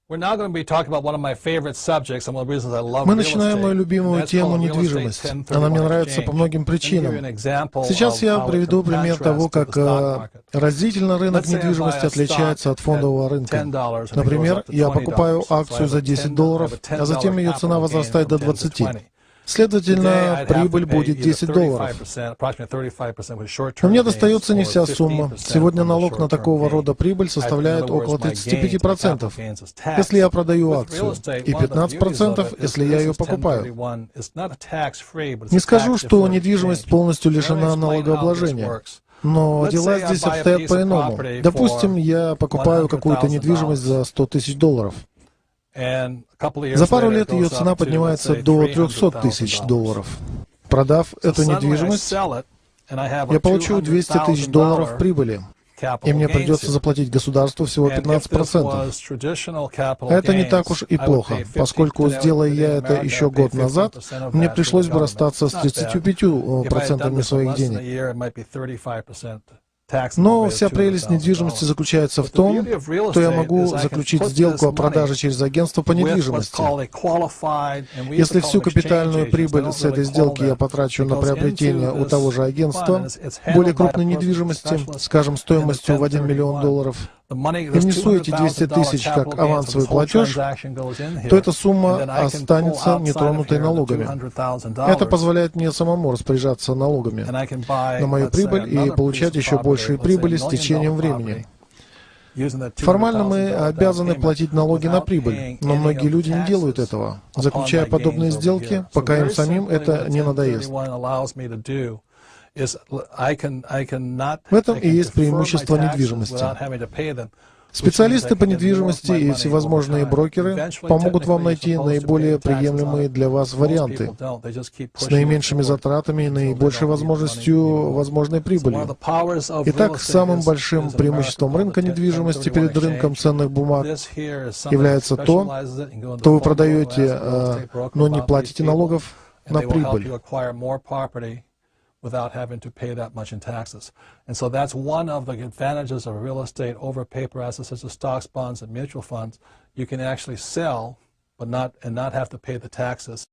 Мы начинаем мою любимую тему недвижимость. Она мне нравится по многим причинам. Сейчас я приведу пример того, как разительно рынок недвижимости отличается от фондового рынка. Например, я покупаю акцию за $10, а затем ее цена возрастает до 20. Следовательно, прибыль будет $10. Но мне достается не вся сумма. Сегодня налог на такого рода прибыль составляет около 35%, если я продаю акцию, и 15%, если я ее покупаю. Не скажу, что недвижимость полностью лишена налогообложения. Но дела здесь обстоят по-иному. Допустим, я покупаю какую-то недвижимость за $100 000. За пару лет ее цена поднимается до $300 000. Продав эту недвижимость, я получу $200 000 прибыли, и мне придется заплатить государству всего 15%. Это не так уж и плохо, поскольку, сделая я это еще год назад, мне пришлось бы расстаться с 35% своих денег. Но вся прелесть недвижимости заключается в том, что я могу заключить сделку о продаже через агентство по недвижимости. Если всю капитальную прибыль с этой сделки я потрачу на приобретение у того же агентства более крупной недвижимости, скажем, стоимостью в $1 миллион, и внесу эти 200 000 как авансовый платеж, то эта сумма останется нетронутой налогами. Это позволяет мне самому распоряжаться налогами на мою прибыль и получать еще большие прибыли с течением времени. Формально мы обязаны платить налоги на прибыль, но многие люди не делают этого, заключая подобные сделки, пока им самим это не надоест. В этом и есть преимущество недвижимости. Специалисты по недвижимости и всевозможные брокеры помогут вам найти наиболее приемлемые для вас варианты с наименьшими затратами и наибольшей возможностью возможной прибыли. Итак, самым большим преимуществом рынка недвижимости перед рынком ценных бумаг является то, что вы продаете, но не платите налогов на прибыль. Without having to pay that much in taxes. And so that's one of the advantages of real estate over paper assets such as stocks, bonds, and mutual funds. You can actually sell, but not have to pay the taxes.